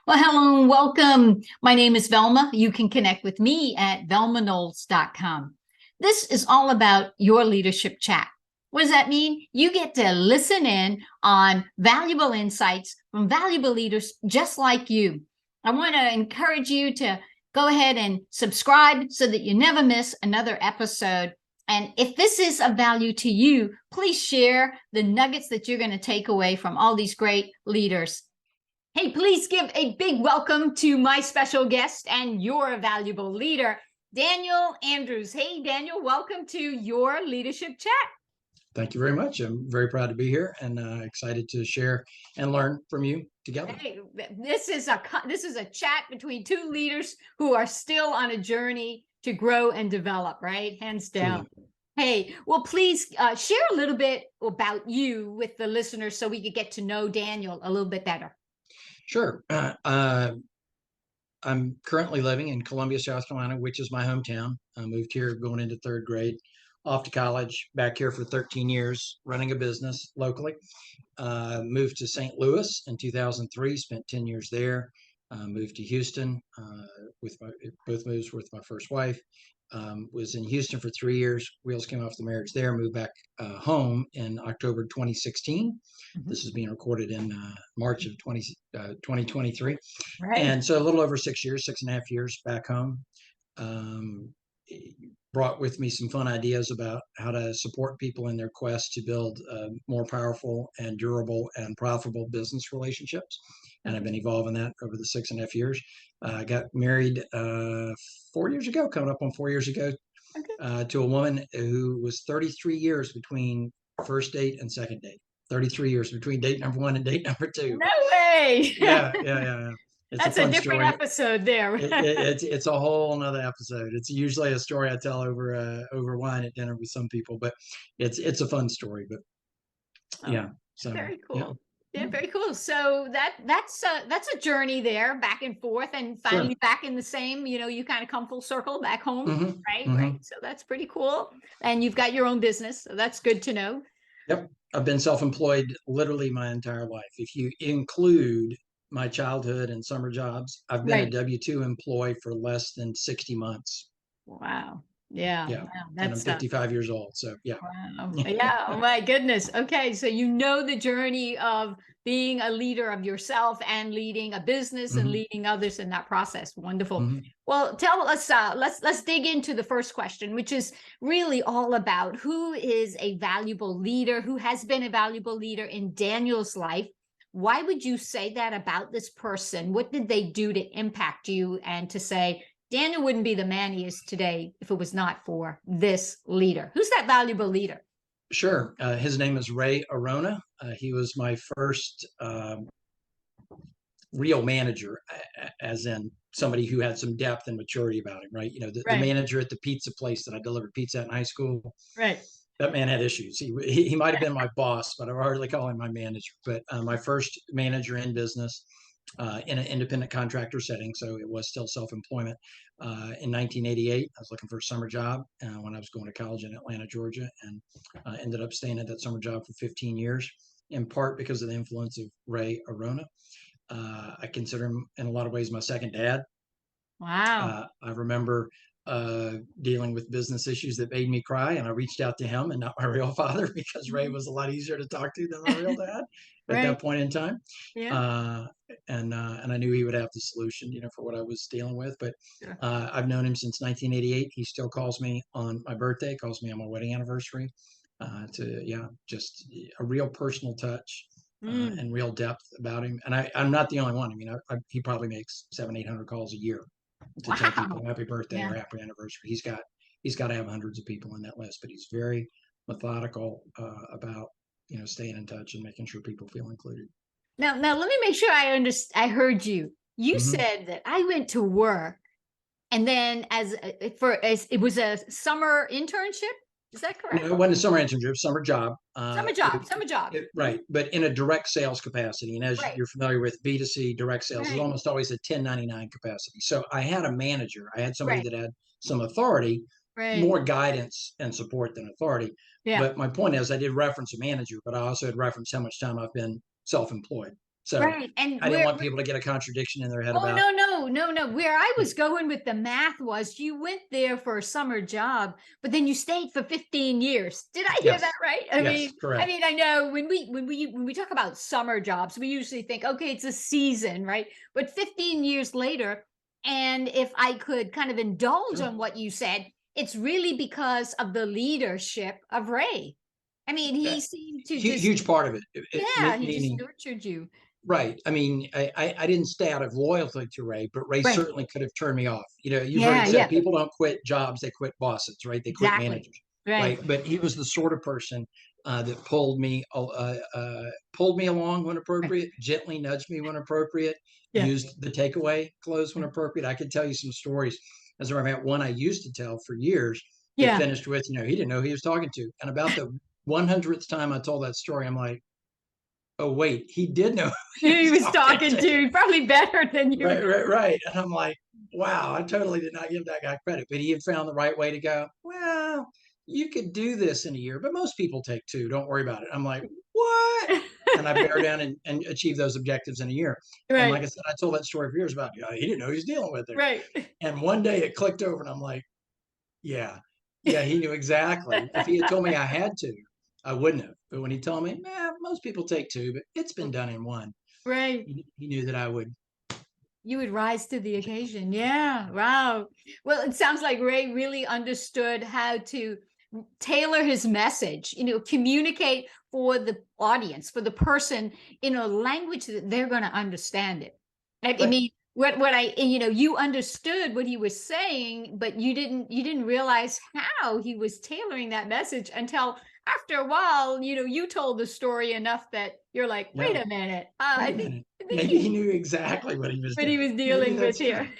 Well, hello and welcome. My name is Velma. You can connect with me at velmaknowles.com. This is all about your leadership chat. What does that mean? You get to listen in on valuable insights from valuable leaders just like you. I want to encourage you to go ahead and subscribe so that you never miss another episode. And if this is of value to you, please share the nuggets that you're going to take away from all these great leaders. Hey, please give a big welcome to my special guest and your valuable leader, Daniel Andrews. Hey, Daniel, welcome to your leadership chat. Thank you very much. I'm very proud to be here and excited to share and learn from you together. Hey, this is a chat between two leaders who are still on a journey to grow and develop, right? Hands down. Truly. Hey, well, please share a little bit about you with the listeners so we could get to know Daniel a little bit better. Sure. I'm currently living in Columbia, South Carolina, which is my hometown. I moved here going into third grade, off to college, back here for 13 years, running a business locally. Moved to St. Louis in 2003, spent 10 years there. Moved to Houston with both moves with my first wife. Was in Houston for 3 years. Wheels came off the marriage there. Moved back home in October 2016. This is being recorded in March of 2023. Right. And so a little over 6 years, 6.5 years back home. Brought with me some fun ideas about how to support people in their quest to build more powerful and durable and profitable business relationships. And I've been evolving that over the 6.5 years. I got married 4 years ago, coming up on 4 years ago, to a woman who was 33 years between first date and second date. 33 years between date number one and date number two. No way. Yeah. That's a different story. episode there. It's a whole nother episode. It's usually a story I tell over wine at dinner with some people, but it's a fun story. But yeah, so very cool. Yeah, very cool. So that's a journey there, back and forth, and finally back in the same. You kind of come full circle back home, right? Right. So that's pretty cool. And you've got your own business, so that's good to know. Yep, I've been self-employed literally my entire life. If you include my childhood and summer jobs, I've been a W-2 employee for less than 60 months. Wow. Yeah. Wow, and I'm 55 years old. So yeah. Wow. Yeah. Oh my goodness. Okay. So you know the journey of being a leader of yourself and leading a business and leading others in that process. Wonderful. Well, tell us, let's dig into the first question, which is really all about who is a valuable leader, who has been a valuable leader in Daniel's life. Why would you say that about this person? What did they do to impact you and to say, Daniel wouldn't be the man he is today if it was not for this leader? Who's that valuable leader? Sure. His name is Ray Arona. He was my first real manager, as in somebody who had some depth and maturity about him, right? The manager at the pizza place that I delivered pizza at in high school. Right. That man had issues. He might have been my boss, but I hardly call him my manager. But my first manager in business, in an independent contractor setting, so it was still self-employment. In 1988, I was looking for a summer job when I was going to college in Atlanta, Georgia, and ended up staying at that summer job for 15 years, in part because of the influence of Ray Arona. I consider him in a lot of ways my second dad. Wow. I remember dealing with business issues that made me cry, and I reached out to him and not my real father, because Ray was a lot easier to talk to than my real dad at that point in time. And I knew he would have the solution, for what I was dealing with. But I've known him since 1988. He still calls me on my birthday, calls me on my wedding anniversary. Just a real personal touch. And real depth about him. And I'm not the only one. I mean, he probably makes 700-800 calls a year to tell people happy birthday or happy anniversary. He's got to have hundreds of people on that list, but he's very methodical about staying in touch and making sure people feel included. Now let me make sure I heard you. You said that I went to work, and then as it was a summer internship. Is that correct? It wasn't a summer internship, summer job. Summer job. Right, but in a direct sales capacity. And as you're familiar with B2C direct sales, it's almost always a 1099 capacity. So I had a manager. I had somebody that had some authority, more guidance and support than authority. But my point is, I did reference a manager, but I also had referenced how much time I've been self-employed. So Right. And I didn't want people to get a contradiction in their head oh, about. no, no, no, no. Where I was going with the math was you went there for a summer job, but then you stayed for 15 years. Did I hear that Yes, right? yes, correct. I know when we talk about summer jobs, we usually think, okay, it's a season, right? But 15 years later, and if I could kind of indulge Sure. on what you said, it's really because of the leadership of Ray. I mean, he seemed to just, Huge part of it, yeah, he just meaning. nurtured you. Right. I mean, I didn't stay out of loyalty to Ray, but Ray Right. certainly could have turned me off. You've heard Yeah, it said, yeah, people don't quit jobs, they quit bosses, right? They quit exactly. managers, Right. right? But he was the sort of person that pulled me along when Right. appropriate, gently nudged me when appropriate, Yeah. used the takeaway close when appropriate. I could tell you some stories. As a matter of fact, one I used to tell for years that Yeah. finished with, he didn't know who he was talking to. And about the 100th time I told that story, I'm like, oh wait, he did know who he He was was talking talking to. to probably better than you. Right. And I'm like, wow, I totally did not give that guy credit, but he had found the right way to go. Well, you could do this in a year, but most people take two. Don't worry about it. I'm like, what? And I bear down and achieve those objectives in a year. And like Right. I said, I told that story for years about, he didn't know he was dealing with it. Right. And one day it clicked over, and I'm like, yeah, yeah, he knew exactly. If he had told me I had to, I wouldn't have. But when he told me, most people take two, but it's been done in one, Right. he knew that I would. You would rise to the occasion. Yeah. Wow. Well, it sounds like Ray really understood how to tailor his message, communicate for the audience, for the person in a language that they're going to understand it. I Right. mean, what you understood what he was saying, but you didn't realize how he was tailoring that message until after a while, you told the story enough that you're like, wait Yeah. a minute, Wait I a think minute. I think Maybe he he knew exactly what he was what he was doing. Maybe dealing with that's true. here.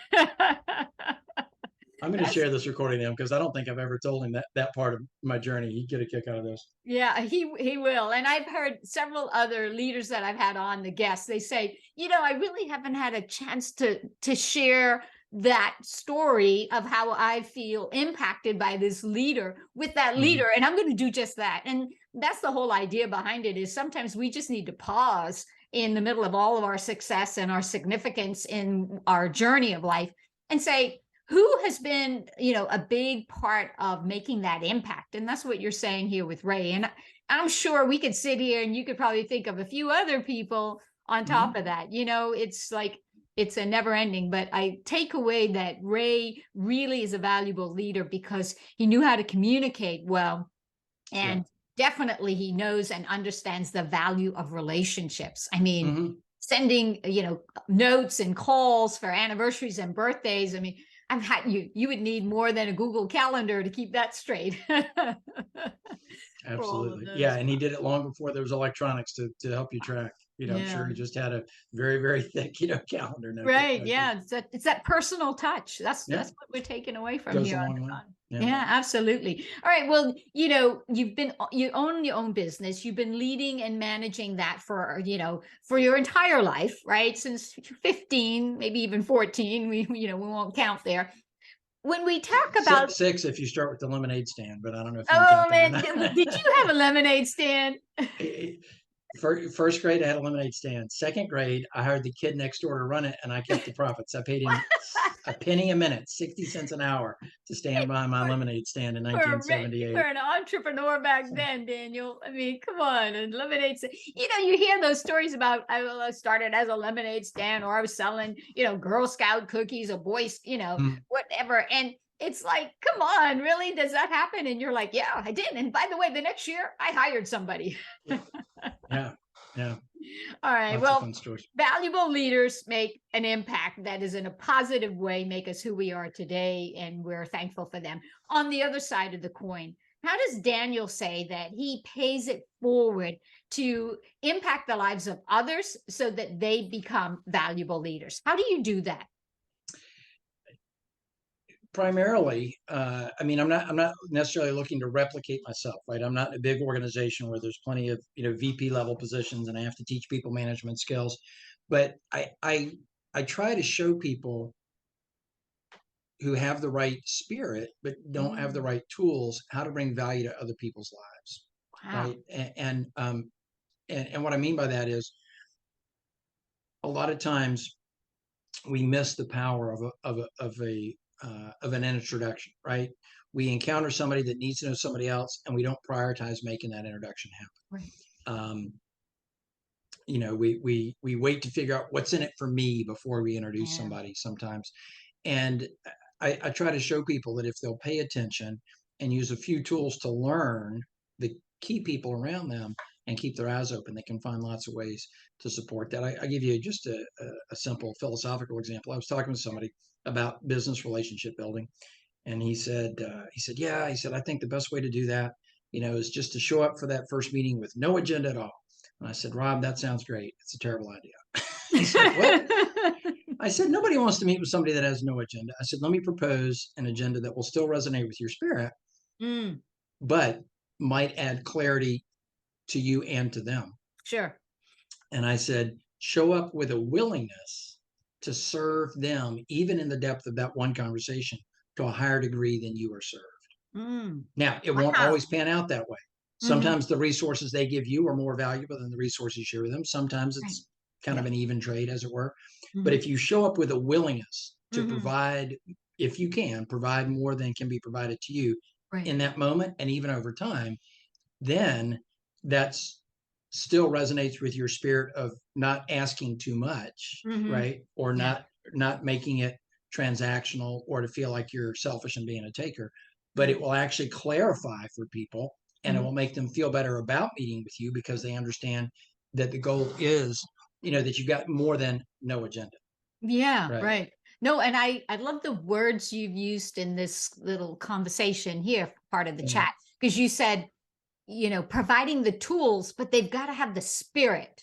I'm going to That's share this recording with him because I don't think I've ever told him that part of my journey. He'd get a kick out of this. Yeah, he will. And I've heard several other leaders that I've had on the guests. They say, I really haven't had a chance to share that story of how I feel impacted by this leader with that Mm-hmm. leader. And I'm going to do just that. And that's the whole idea behind it is sometimes we just need to pause in the middle of all of our success and our significance in our journey of life and say, who has been a big part of making that impact? And that's what you're saying here with Ray. And I'm sure we could sit here and you could probably think of a few other people on Mm-hmm. top of that. It's like it's a never ending, but I take away that Ray really is a valuable leader because he knew how to communicate well, Yeah. and definitely he knows and understands the value of relationships. I mean, Mm-hmm. sending notes and calls for anniversaries and birthdays. I mean, I've had you would need more than a Google Calendar to keep that straight. For all of Absolutely. Yeah. those. And he did it long before there was electronics to help you track. I'm sure Yeah. he just had a very, very thick, calendar. Right. No Yeah. It's that personal touch. That's Yeah. that's what we're taking away from Goes a here on long the way. con. Yeah. Yeah, absolutely. All right. Well, you own your own business. You've been leading and managing that for your entire life, right? Since 15, maybe even 14. We won't count there. When we talk about, Six if you start with the lemonade stand, but I don't know if you can oh count man, that did you have a lemonade stand? or not. First grade, I had a lemonade stand. Second grade, I hired the kid next door to run it, and I kept the profits. I paid him a penny a minute, 60 cents an hour, to stand behind my lemonade stand in You were 1978. an entrepreneur back then, Daniel. I mean, come on, and lemonade stand. You hear those stories about I started as a lemonade stand, or I was selling, Girl Scout cookies, or boys, Mm, whatever. And it's like, come on, really? Does that happen? And you're like, yeah, I did. And by the way, the next year I hired somebody. yeah, yeah, All right. lots of Well, fun stories. valuable leaders make an impact that is in a positive way, make us who we are today, and we're thankful for them. On the other side of the coin, how does Daniel say that he pays it forward to impact the lives of others so that they become valuable leaders? How do you do that? Primarily, I mean, I'm not necessarily looking to replicate myself, right? I'm not in a big organization where there's plenty of VP level positions and I have to teach people management skills, but I try to show people who have the right spirit but don't have the Mm, right tools how to bring value to other people's lives, wow. right? And what I mean by that is a lot of times we miss the power of an introduction, right? We encounter somebody that needs to know somebody else, and we don't prioritize making that introduction happen. Right. We wait to figure out what's in it for me before we introduce Yeah. somebody sometimes. And I try to show people that if they'll pay attention and use a few tools to learn the key people around them and keep their eyes open, they can find lots of ways to support that. I give you just a simple philosophical example. I was talking with somebody about business relationship building, and he said, yeah, he said, I think the best way to do that, is just to show up for that first meeting with no agenda at all. And I said, Rob, that sounds great. It's a terrible idea. He said, what? I said, nobody wants to meet with somebody that has no agenda. I said, let me propose an agenda that will still resonate with your spirit, but might add clarity to you and to them. Sure. And I said, show up with a willingness to serve them, even in the depth of that one conversation, to a higher degree than you are served. Now, it won't always pan out that way. Sometimes the resources they give you are more valuable than the resources you share with them. Sometimes it's kind of an even trade, as it were. But if you show up with a willingness to provide, if you can, provide more than can be provided to you in that moment and even over time, then that's still resonates with your spirit of not asking too much, right? Or not making it transactional or to feel like you're selfish and being a taker, but it will actually clarify for people, and it will make them feel better about meeting with you because they understand that the goal is, that you've got more than no agenda. Yeah, right. No, and I love the words you've used in this little conversation here, part of the chat, because you said, providing the tools, but they've got to have the spirit.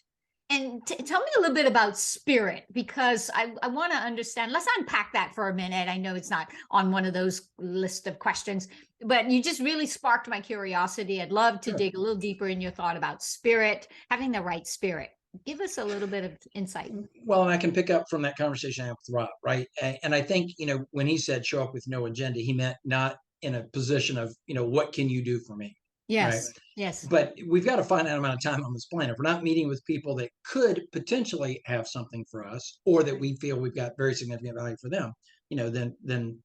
And tell me a little bit about spirit, because I want to understand. Let's unpack that for a minute. I know it's not on one of those list of questions, but you just really sparked my curiosity. I'd love to dig a little deeper in your thought about spirit, having the right spirit. Give us a little bit of insight. Well, and I can pick up from that conversation I had with Rob, right? And I think, when he said show up with no agenda, he meant not in a position of, what can you do for me? Yes. Right. Yes. But we've got a finite amount of time on this planet. If we're not meeting with people that could potentially have something for us, or that we feel we've got very significant value for them, then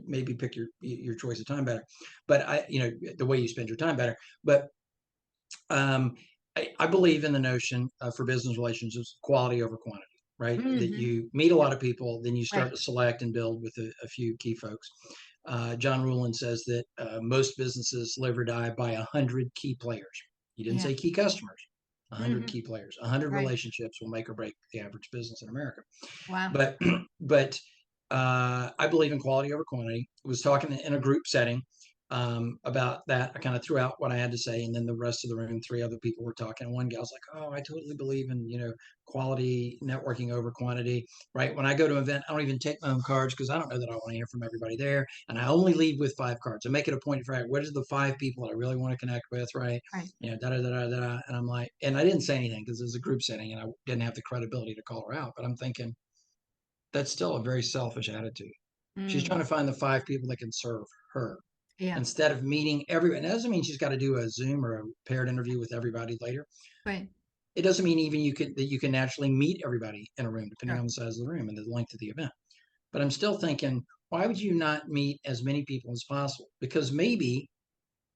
maybe pick your choice of time better. But the way you spend your time better. But I believe in the notion for business relationships, quality over quantity, right? That you meet a lot of people, then you start to select and build with a few key folks. John Ruhlin says that most businesses live or die by 100 key players. He didn't say key customers. 100 key players, 100 relationships will make or break the average business in America. Wow. But I believe in quality over quantity. I was talking in a group setting about that. I kind of threw out what I had to say, and then the rest of the room, 3 other people were talking. One gal was like, "Oh, I totally believe in quality networking over quantity." Right? When I go to an event, I don't even take my own cards because I don't know that I want to hear from everybody there, and I only leave with 5 cards. I make it a point for what is the 5 people that I really want to connect with, right? Da da da da da. And I'm like, and I didn't say anything because it was a group setting, and I didn't have the credibility to call her out. But I'm thinking that's still a very selfish attitude. She's trying to find the 5 people that can serve her. Instead of meeting everyone. It doesn't mean she's got to do a Zoom or a paired interview with everybody later. Right. It doesn't mean even that you can naturally meet everybody in a room, depending on the size of the room and the length of the event. But I'm still thinking, why would you not meet as many people as possible? Because maybe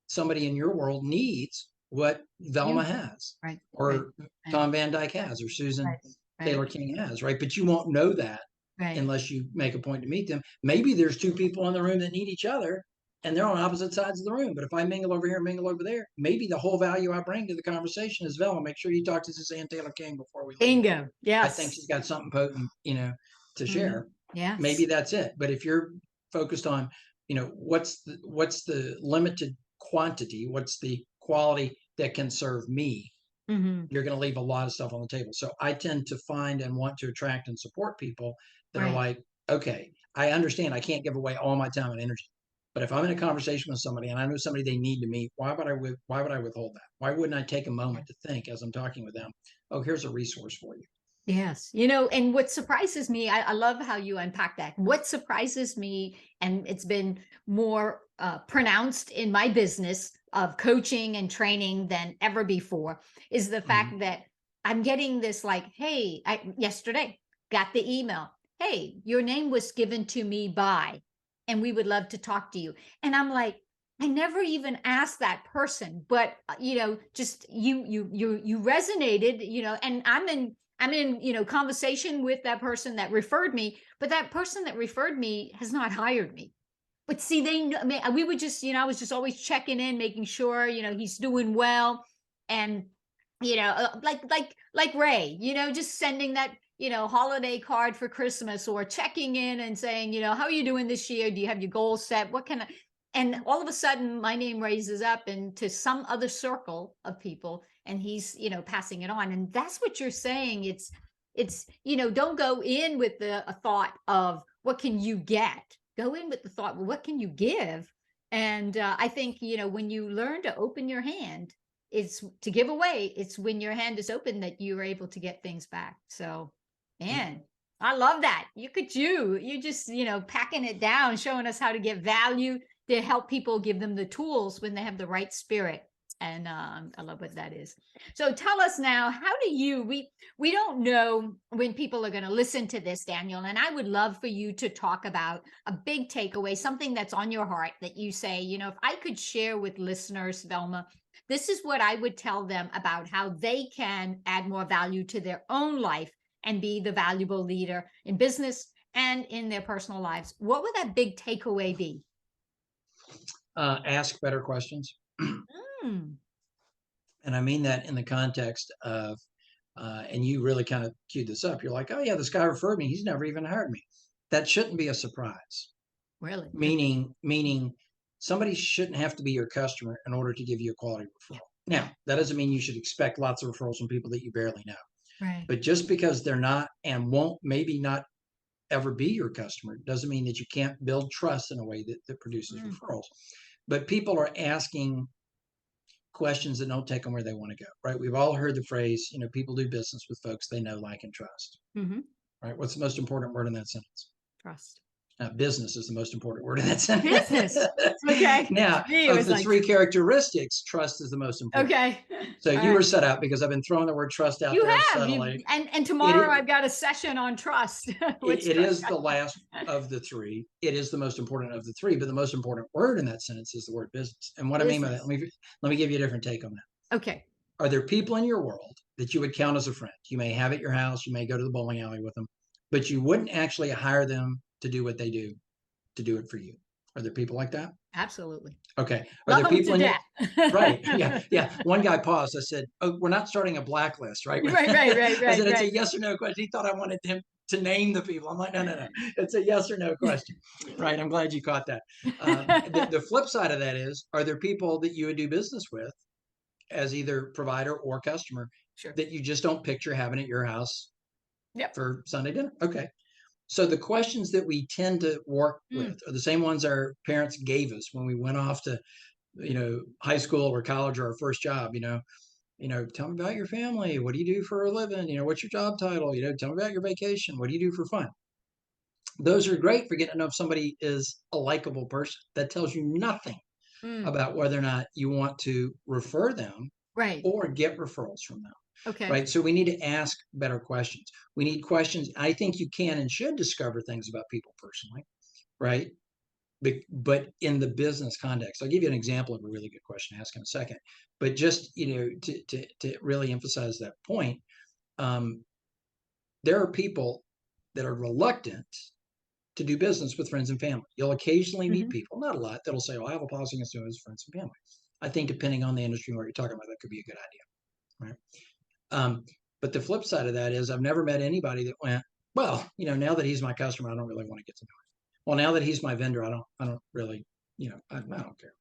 somebody in your world needs what Velma has, or Tom Van Dyke has, or Susan Taylor King has, right? But you won't know that unless you make a point to meet them. Maybe there's 2 people in the room that need each other, and they're on opposite sides of the room. But if I mingle over here, mingle over there, maybe the whole value I bring to the conversation is, Velma, make sure you talk to Suzanne Taylor King before we leave. Bingo. Yes. I think she's got something potent, to share. Yeah. Maybe that's it. But if you're focused on, what's the limited quantity, what's the quality that can serve me, you're going to leave a lot of stuff on the table. So I tend to find and want to attract and support people that are like, okay, I understand I can't give away all my time and energy. But if I'm in a conversation with somebody and I know somebody they need to meet, why would I withhold that? Why wouldn't I take a moment to think as I'm talking with them, oh, here's a resource for you? Yes. And what surprises me, I love how you unpack that. What surprises me, and it's been more pronounced in my business of coaching and training than ever before, is the fact that I'm getting this like, hey, yesterday got the email. Hey, your name was given to me by, and we would love to talk to you. And I'm like, I never even asked that person, but just you resonated, and I'm in conversation with that person that referred me, but that person that referred me has not hired me. But see, they know, I mean, we would just, I was just always checking in, making sure, he's doing well. And, like Ray, just sending that, holiday card for Christmas, or checking in and saying, how are you doing this year? Do you have your goals set? What can I, and all of a sudden my name raises up into some other circle of people, and he's, passing it on. And that's what you're saying. It's, don't go in with a thought of what can you get? Go in with the thought, well, what can you give? And I think, when you learn to open your hand, it's to give away. It's when your hand is open that you're able to get things back. So, man, I love that. You just, packing it down, showing us how to get value, to help people, give them the tools when they have the right spirit. And I love what that is. So tell us now, how do you, we don't know when people are going to listen to this, Daniel, and I would love for you to talk about a big takeaway, something that's on your heart that you say, if I could share with listeners, Velma, this is what I would tell them about how they can add more value to their own life and be the valuable leader in business and in their personal lives. What would that big takeaway be? Ask better questions. Mm. And I mean that in the context of, and you really kind of queued this up. You're like, oh yeah, this guy referred me. He's never even hired me. That shouldn't be a surprise. Really? Meaning somebody shouldn't have to be your customer in order to give you a quality referral. Now, that doesn't mean you should expect lots of referrals from people that you barely know. Right. But just because they're not and won't maybe not ever be your customer doesn't mean that you can't build trust in a way that produces referrals. But people are asking questions that don't take them where they want to go, right? We've all heard the phrase, people do business with folks they know, like, and trust. Right? What's the most important word in that sentence? Trust. Business is the most important word in that sentence. Business. Okay. Now, of the three characteristics, trust is the most important. Okay. So you were set out because I've been throwing the word trust out there subtly. And tomorrow I've got a session on trust. It is the last of the three. It is the most important of the three, but the most important word in that sentence is the word business. And what I mean by that, let me give you a different take on that. Okay. Are there people in your world that you would count as a friend? You may have at your house, you may go to the bowling alley with them, but you wouldn't actually hire them to do what they do, to do it for you. Are there people like that? Absolutely. Okay. Are there people in your, right? Yeah. One guy paused. I said, "Oh, we're not starting a blacklist, right?" Right. I said, "It's a yes or no question." He thought I wanted him to name the people. I'm like, no. It's a yes or no question, right? I'm glad you caught that. The flip side of that is, are there people that you would do business with as either provider or customer that you just don't picture having at your house for Sunday dinner? Okay. So the questions that we tend to work with are the same ones our parents gave us when we went off to, high school or college or our first job. Tell me about your family. What do you do for a living? What's your job title? Tell me about your vacation. What do you do for fun? Those are great for getting to know if somebody is a likable person. That tells you nothing about whether or not you want to refer them or get referrals from them. Okay. Right. So we need to ask better questions. We need questions. I think you can and should discover things about people personally. Right. But in the business context, I'll give you an example of a really good question to ask in a second. But just, to really emphasize that point, there are people that are reluctant to do business with friends and family. You'll occasionally meet people, not a lot, that'll say, "Oh, I have a policy against doing this with friends and family." I think depending on the industry and what you're talking about, that could be a good idea. Right. But the flip side of that is I've never met anybody that went, "Well, now that he's my customer, I don't really want to get to know him. Well, now that he's my vendor, I don't really, I don't care."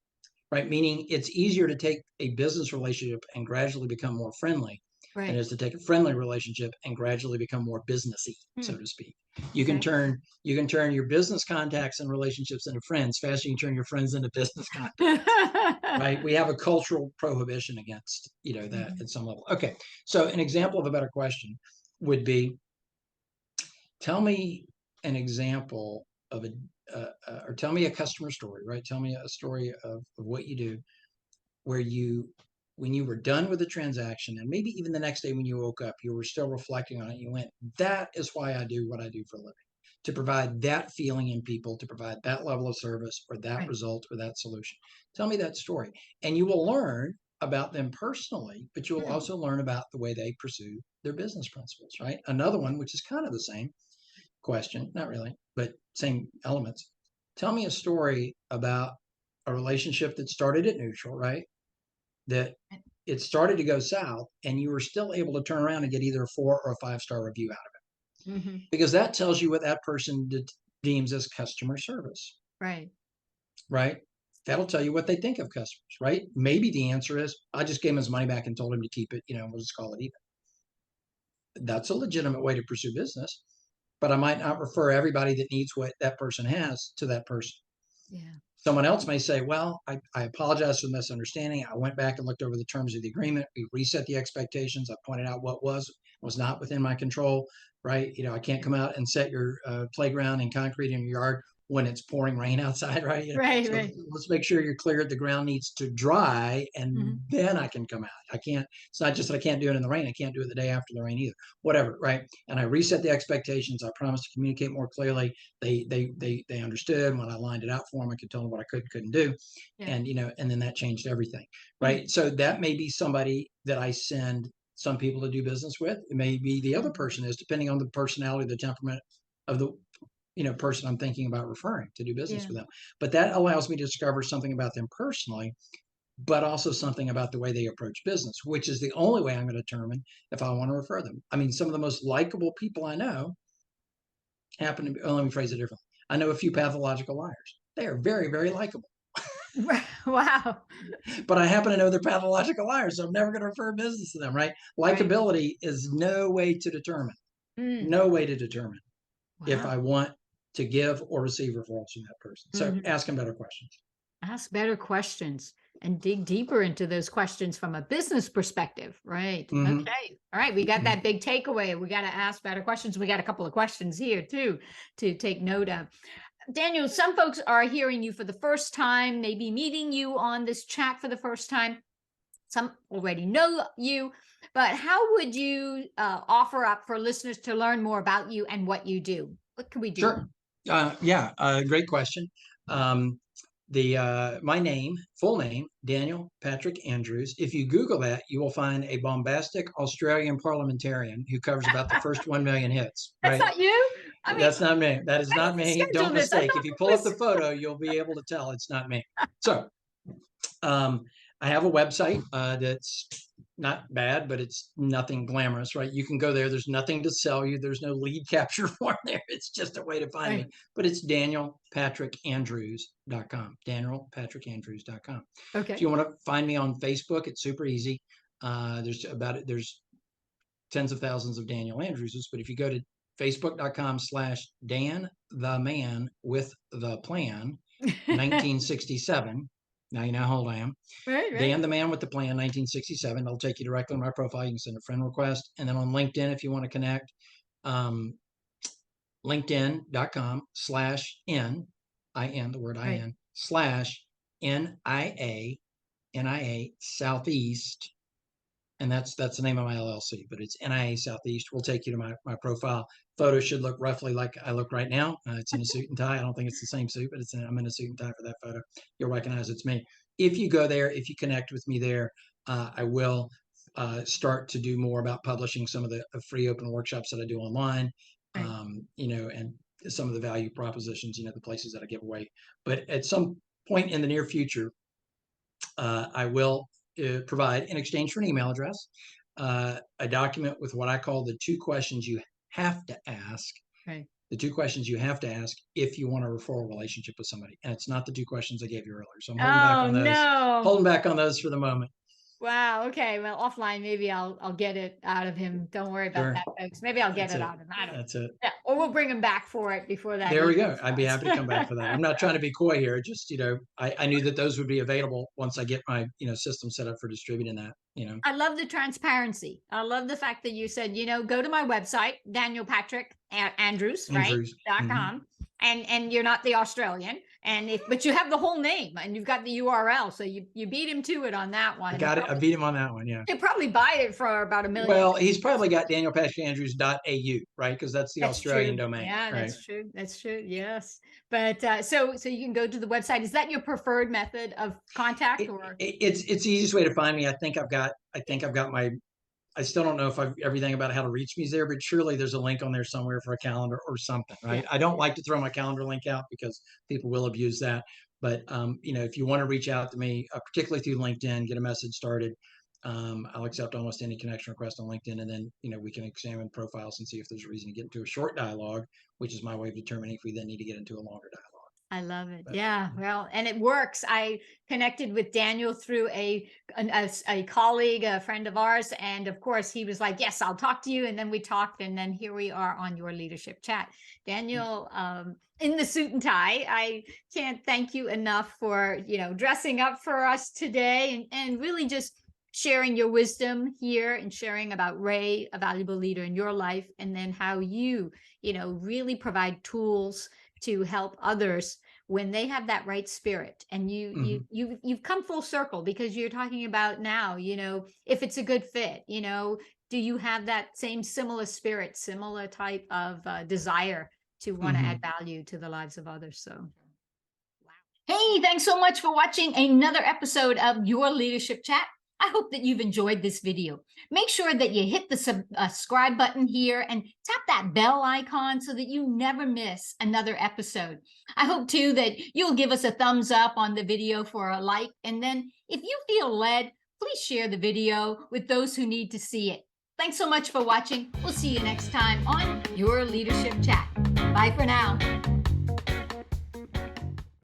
Right. Meaning it's easier to take a business relationship and gradually become more friendly than it is to take a friendly relationship and gradually become more businessy, so to speak. You can turn your business contacts and relationships into friends faster. You can turn your friends into business contacts. Right. We have a cultural prohibition against, that at some level. Okay. So an example of a better question would be, tell me an example of or tell me a customer story, right? Tell me a story of what you do where you when you were done with the transaction, and maybe even the next day when you woke up, you were still reflecting on it. You went, that is why I do what I do for a living, to provide that feeling in people, to provide that level of service or that Right. result or that solution. Tell me that story. And you will learn about them personally, but you will Hmm. also learn about the way they pursue their business principles, right? Another one, which is kind of the same question, not really, but same elements. Tell me a story about a relationship that started at neutral, right? That it started to go south and you were still able to turn around and get either a 4 or a 5-star review out of Hmm. it, because that tells you what that person deems as customer service, Right. right? That'll tell you what they think of customers, right? Maybe the answer is, I just gave him his money back and told him to keep it, we'll just call it even. That's a legitimate way to pursue business, but I might not refer everybody that needs what that person has to that person. Yeah. Someone else may say, well, I apologize for the misunderstanding. I went back and looked over the terms of the agreement. We reset the expectations. I pointed out what was not within my control, right? I can't come out and set your playground and concrete in your yard when it's pouring rain outside, right? Right. So Right. let's make sure you're clear. The ground needs to dry, and Hmm. then I can come out. I can't. It's not just that I can't do it in the rain. I can't do it the day after the rain either. Whatever, right? And I reset the expectations. I promised to communicate more clearly. They understood. When I lined it out for them, I could tell them what I couldn't do, Yeah. and then that changed everything, Hmm. right? So that may be somebody that I send some people to do business with. It may be the other person is, depending on the personality, the temperament of the person I'm thinking about referring to do business Yeah. with them. But that allows me to discover something about them personally, but also something about the way they approach business, which is the only way I'm going to determine if I want to refer them. I mean, some of the most likable people I know happen to be, let me phrase it differently. I know a few pathological liars. They are very, very likable, Wow. but I happen to know they're pathological liars. So I'm never going to refer business to them, right? Right. Likability is no way to determine, Mm. no way to determine if I Wow. want to give or receive referrals from that person. So Hmm. ask them better questions. Ask better questions and dig deeper into those questions from a business perspective. Right. Mm-hmm. Okay. All right. We got Mm-hmm. that big takeaway. We got to ask better questions. We got a couple of questions here too to take note of. Daniel, some folks are hearing you for the first time, maybe meeting you on this chat for the first time. Some already know you, but how would you offer up for listeners to learn more about you and what you do? What can we do? Sure. Yeah, great question. Um, my name, full name, Daniel Patrick Andrews. If you Google that, you will find a bombastic Australian parliamentarian who covers about the first 1 million hits. That's Right? not you. I mean, That's not me. That is I not didn't me. Don't schedule this. I mistake. thought If you it pull up was. the photo, you'll be able to tell it's not me. So, um, I have a website that's not bad, but it's nothing glamorous, right? You can go there. There's nothing to sell you. There's no lead capture form there. It's just a way to find me. Right. But it's danielpatrickandrews.com. Danielpatrickandrews.com. If Okay. you want to find me on Facebook, it's super easy. There's tens of thousands of Daniel Andrewses, but if you go to facebook.com/Dan the Man with the Plan 1967, now you know how old I am. Right. Right. Dan the Man with the Plan 1967. It'll take you directly to my profile. You can send a friend request. And then on LinkedIn, if you want to connect, um, linkedin.com/N, I-N, the word Right. I-N, /NIA Southeast. And that's the name of my LLC, but it's NIA Southeast. Will take you to my profile. Photo should look roughly like I look right now. It's in a suit and tie. I don't think it's the same suit, but I'm in a suit and tie for that photo. You'll recognize it's me. If you go there, if you connect with me there, I will start to do more about publishing some of the free open workshops that I do online, Right. and some of the value propositions, the places that I give away. But at some point in the near future, I will provide, in exchange for an email address, a document with what I call the 2 questions you have to ask. Right. The 2 questions you have to ask if you want a referral relationship with somebody. And it's not the 2 questions I gave you earlier. So I'm holding back Oh on those, no. holding back on those for the moment. Wow. Okay. Well, offline, maybe I'll get it out of him. Don't worry about Sure. that, folks. Maybe I'll get That's it it. out of him. I don't know. That's it. Yeah. Or we'll bring him back for it before that There we email go. I'd be starts. happy to come back for that. I'm not trying to be coy here. Just, I knew that those would be available once I get my, system set up for distributing that. I love the transparency. I love the fact that you said, go to my website, Daniel Patrick Andrews, right? Andrews. Dot Mm-hmm. com. and you're not the Australian, but you have the whole name and you've got the URL, so you beat him to it on that one. I got it. I beat him on that one. Yeah. He'll probably buy it for about $1 million. Well, he's probably got danielpatrickandrews.au, right? Because that's the Australian domain. Yeah, right? That's true. That's true. Yes. But so you can go to the website. Is that your preferred method of contact, or it's the easiest way to find me? I think I've got my, I still don't know if everything about how to reach me is there, but surely there's a link on there somewhere for a calendar or something, right? Yeah. I don't like to throw my calendar link out because people will abuse that. But if you want to reach out to me, particularly through LinkedIn, get a message started. I'll accept almost any connection request on LinkedIn, and then we can examine profiles and see if there's a reason to get into a short dialogue, which is my way of determining if we then need to get into a longer dialogue. I love it. Yeah, well, and it works. I connected with Daniel through a colleague, a friend of ours, and of course he was like, "Yes, I'll talk to you." And then we talked, and then here we are on Your Leadership Chat. Daniel, in the suit and tie, I can't thank you enough for dressing up for us today and really just sharing your wisdom here and sharing about Ray, a valuable leader in your life, and then how you really provide tools to help others when they have that right spirit. And you've come full circle, because you're talking about now, if it's a good fit, do you have that same similar spirit, similar type of desire to want to add value to the lives of others? So, wow. Hey, thanks so much for watching another episode of Your Leadership Chat. I hope that you've enjoyed this video. Make sure that you hit the subscribe button here and tap that bell icon so that you never miss another episode. I hope too that you'll give us a thumbs up on the video for a like. And then if you feel led, please share the video with those who need to see it. Thanks so much for watching. We'll see you next time on Your Leadership Chat. Bye for now.